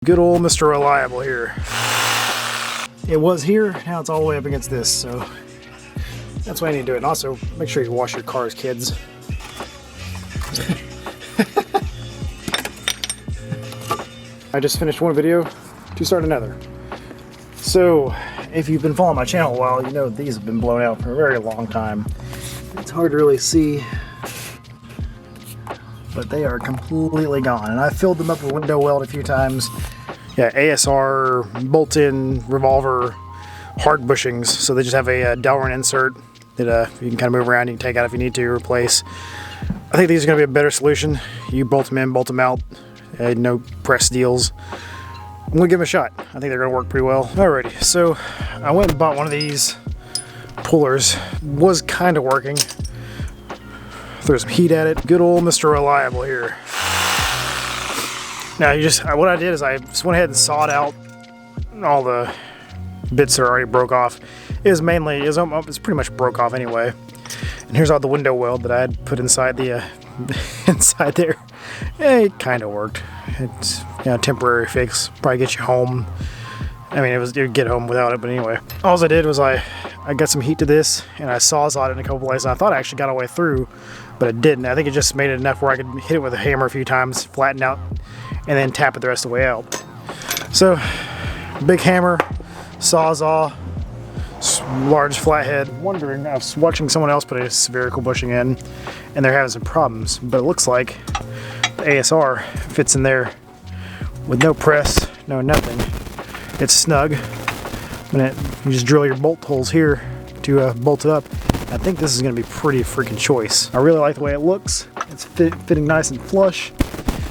Good old Mr. Reliable here. It was here, now it's all the way up against this, so that's why I need to do it. And also, make sure you wash your cars, kids. I just finished one video to start another. So, if you've been following my channel a while, you know these have been blown out for a very long time. It's hard to really see, but they are completely gone. And I filled them up with window weld a few times. Yeah, ASR bolt-in revolver hard bushings. So they just have a Delrin insert that you can kind of move around. You can take out if you need to, replace. I think these are going to be a better solution. You bolt them in, bolt them out. No press deals. I'm going to give them a shot. I think they're going to work pretty well. Alrighty, so I went and bought one of these pullers. Was kind of working. Throw some heat at it. Good old Mr. Reliable here. Now what I did is I just went ahead and sawed out all the bits that already broke off. It's pretty much broke off anyway. And here's all the window weld that I had put inside the inside there. It kind of worked. It's a temporary fix. Probably get you home. I mean, it would get home without it, but anyway. All I did was I got some heat to this, and I sawzawed it in a couple places. I thought I actually got all the way through, but it didn't. I think it just made it enough where I could hit it with a hammer a few times, flatten out, and then tap it the rest of the way out. So, big hammer, sawzall, large flathead. Wondering, I was watching someone else put a spherical bushing in, and they're having some problems, but it looks like the ASR fits in there with no press, no nothing. It's snug. You just drill your bolt holes here to bolt it up. I think this is going to be pretty freaking choice. I really like the way it looks. It's fitting nice and flush.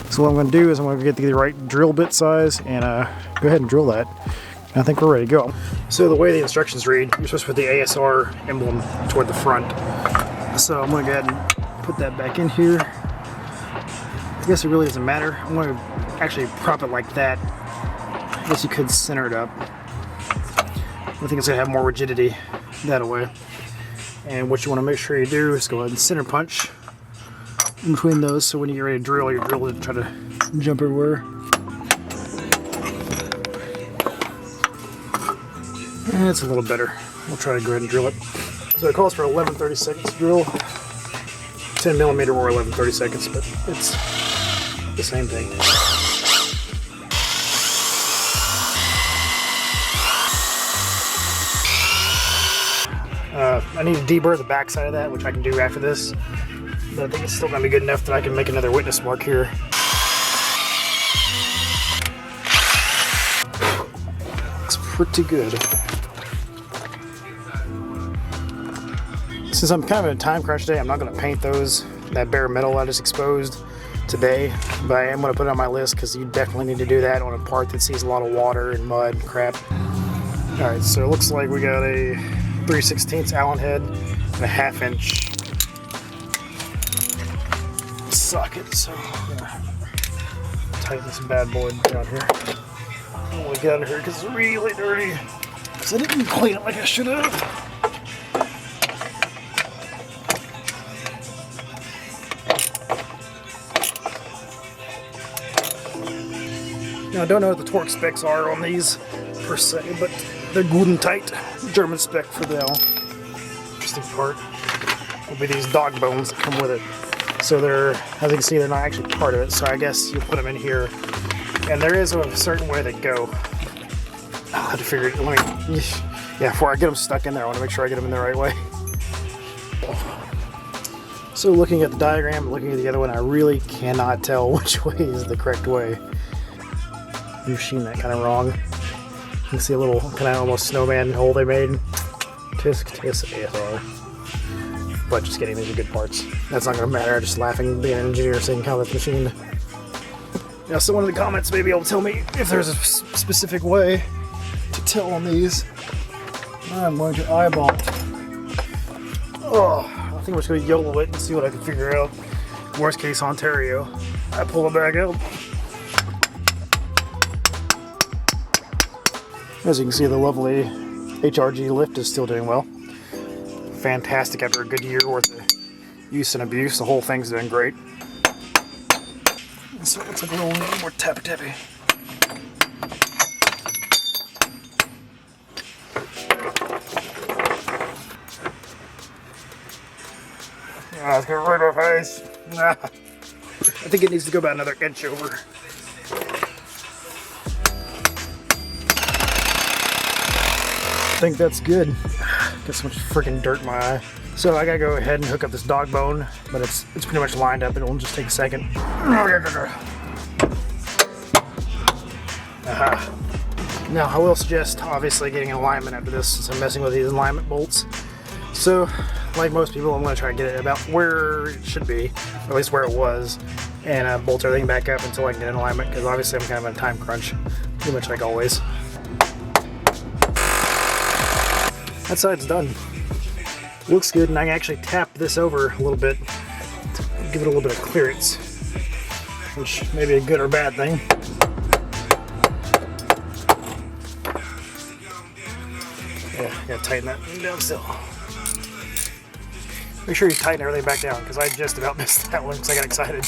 So what I'm going to do is I'm going to get the right drill bit size and go ahead and drill that. And I think we're ready to go. So the way the instructions read, you're supposed to put the ASR emblem toward the front. So I'm going to go ahead and put that back in here. I guess it really doesn't matter. I'm going to actually prop it like that. I guess you could center it up. I think it's going to have more rigidity that way. And what you want to make sure you do is go ahead and center punch in between those, so when you get ready to drill, your drill doesn't try to jump everywhere. And it's a little better. We'll try to go ahead and drill it. So it calls for 11/32 drill, 10mm or 11/32, but it's the same thing. I need to deburr the back side of that, which I can do after this. But I think it's still going to be good enough that I can make another witness mark here. It's pretty good. Since I'm kind of in a time crunch today, I'm not going to paint that bare metal I just exposed today. But I am going to put it on my list because you definitely need to do that on a part that sees a lot of water and mud and crap. Alright, so it looks like we got a 3/16 Allen head and a 1/2 inch socket, so I'm gonna tighten this bad boy down here. I don't want to get under here because it's really dirty, because I didn't clean it like I should have. Now I don't know what the torque specs are on these per se, but they're good and tight. German spec for the interesting part will be these dog bones that come with it. So they're, as you can see, they're not actually part of it. So I guess you put them in here, and there is a certain way they go. I'll have to figure it. Yeah, before I get them stuck in there, I want to make sure I get them in the right way. So looking at the diagram, looking at the other one, I really cannot tell which way is the correct way. You've seen that kind of wrong. You can see a little kind of almost snowman hole they made. Tisk ASR. But just kidding, these are good parts. That's not going to matter. I'm just laughing being an engineer seeing how that's machined. Now, someone in the comments may be able to tell me if there's a specific way to tell on these. I'm going to eyeball it. Oh, I think I'm just going to YOLO it and see what I can figure out. Worst case, Ontario. I pull it back out. As you can see, the lovely HRG lift is still doing well. Fantastic after a good year worth of use and abuse. The whole thing's doing great. So it looks like we're a little more tappy. it's going right in my face. I think it needs to go about another inch over. I think that's good. Got so much freaking dirt in my eye. So I gotta go ahead and hook up this dog bone, but it's pretty much lined up. It'll just take a second. Now I will suggest obviously getting an alignment after this since I'm messing with these alignment bolts. So like most people, I'm gonna try to get it about where it should be, or at least where it was, and bolt everything back up until I can get an alignment, because obviously I'm kind of in a time crunch, pretty much like always. That side's done. Looks good, and I can actually tap this over a little bit to give it a little bit of clearance, which may be a good or bad thing. Yeah, gotta tighten that down still. Make sure you tighten everything back down, because I just about missed that one because I got excited.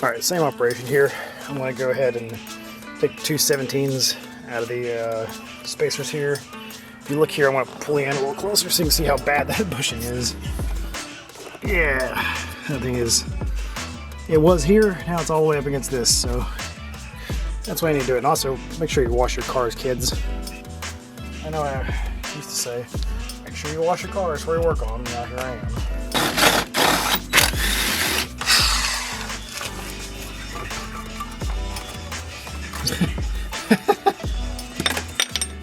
Alright, same operation here. I'm going to go ahead and take 2 17s out of the spacers here. If you look here, I want to pull the end a little closer so you can see how bad that bushing is. Yeah, that thing is, it was here, now it's all the way up against this, so that's why I need to do it. And also, make sure you wash your cars, kids. I know I used to say, make sure you wash your cars before you work on them. Now here I am.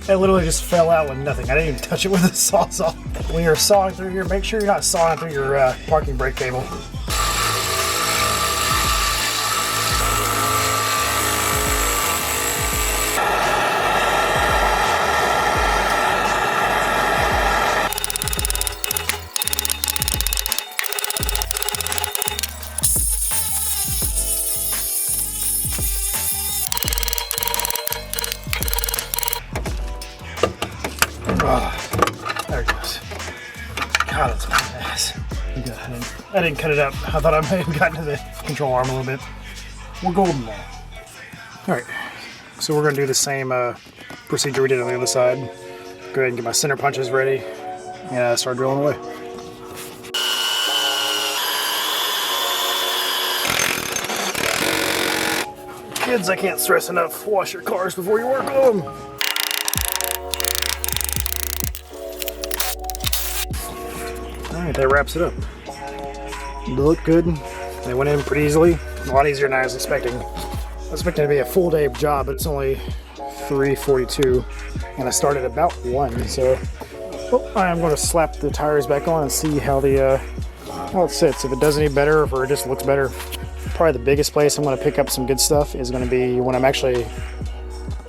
It literally just fell out with nothing. I didn't even touch it with a sawzall. When you're sawing through here, make sure you're not sawing through your parking brake cable. There it goes. God, that's my ass. I didn't cut it up. I thought I may have gotten to the control arm a little bit. We're golden now. Alright, so we're going to do the same procedure we did on the other side. Go ahead and get my center punches ready and start drilling away. Kids, I can't stress enough, wash your cars before you work on them. Alright, that wraps it up. They look good. They went in pretty easily. A lot easier than I was expecting. I was expecting it to be a full day job, but it's only 3:42, and I started about 1. So I'm going to slap the tires back on and see how how it sits. If it does any better, or if it just looks better. Probably the biggest place I'm going to pick up some good stuff is going to be when I'm actually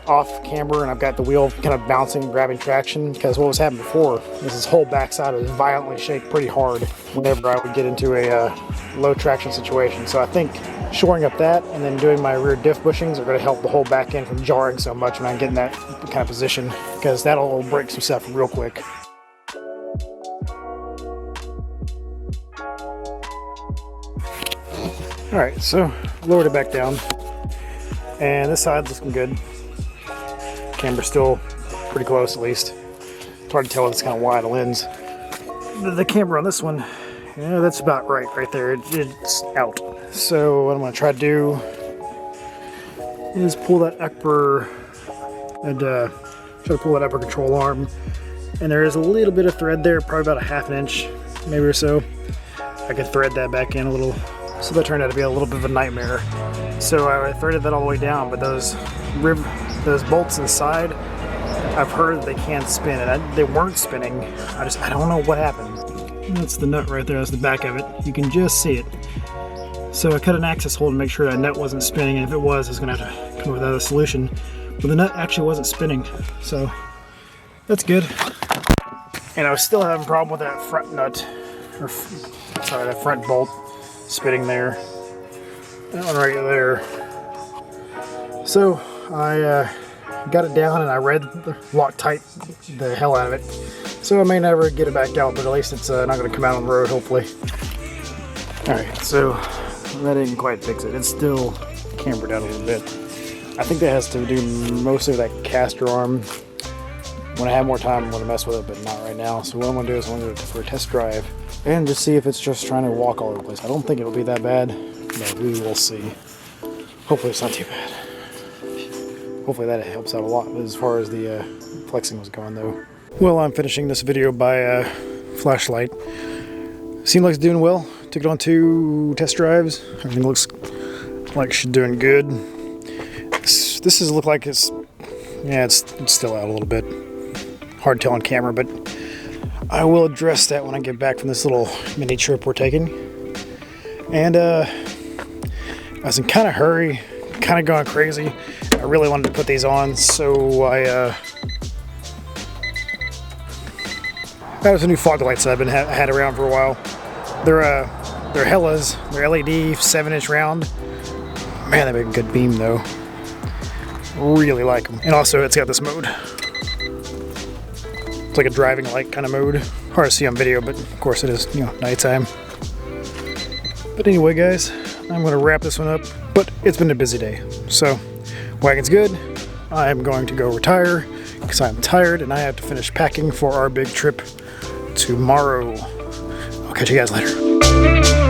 off camber and I've got the wheel kind of bouncing and grabbing traction, because what was happening before is this whole backside was violently shake pretty hard whenever I would get into a low traction situation. So I think shoring up that and then doing my rear diff bushings are going to help the whole back end from jarring so much when I get in that kind of position, because that'll break some stuff real quick. Alright, so lowered it back down, and this side's looking good. Camber's still pretty close, at least. It's hard to tell if it's kind of wide a lens. The camber on this one, yeah, that's about right there. It's out. So what I'm going to try to do is pull that upper and try to pull that upper control arm. And there is a little bit of thread there, probably about a ½ inch, maybe or so. I could thread that back in a little. So that turned out to be a little bit of a nightmare. So I threaded that all the way down, but those bolts inside, I've heard that they can't spin, and they weren't spinning. I don't know what happened. That's the nut right there. That's the back of it. You can just see it. So I cut an access hole to make sure that nut wasn't spinning, and if it was, I was going to have to come up with another solution. But the nut actually wasn't spinning, so that's good. And I was still having a problem with that front nut, or sorry, that front bolt spinning there. That one right there. So I got it down and I locked tight the hell out of it. So I may never get it back out, but at least it's not going to come out on the road, hopefully. Alright, so that didn't quite fix it. It's still cambered down a little bit. I think that has to do most of that caster arm When I have more time, I'm going to mess with it, but not right now. So what I'm going to do is I'm going to go for a test drive and just see if it's just trying to walk all over the place. I don't think it'll be that bad, but we will see. Hopefully it's not too bad. Hopefully that helps out a lot as far as the flexing was going though. Well, I'm finishing this video by flashlight. Seems like it's doing well. Took it on 2 test drives. Everything looks like she's doing good. This is look like it's, yeah, it's still out a little bit. Hard to tell on camera, but I will address that when I get back from this little mini trip we're taking. And I was in kind of hurry, kind of going crazy. I really wanted to put these on, so I that was a new fog lights that I've been had around for a while. They're Hellas. They're LED 7-inch round. Man, they make a good beam though. Really like them. And also, it's got this mode. It's like a driving light kind of mode. Hard to see on video, but of course it is, you know, nighttime. But anyway, guys, I'm going to wrap this one up. But it's been a busy day. So, wagon's good. I'm going to go retire because I'm tired and I have to finish packing for our big trip tomorrow. I'll catch you guys later.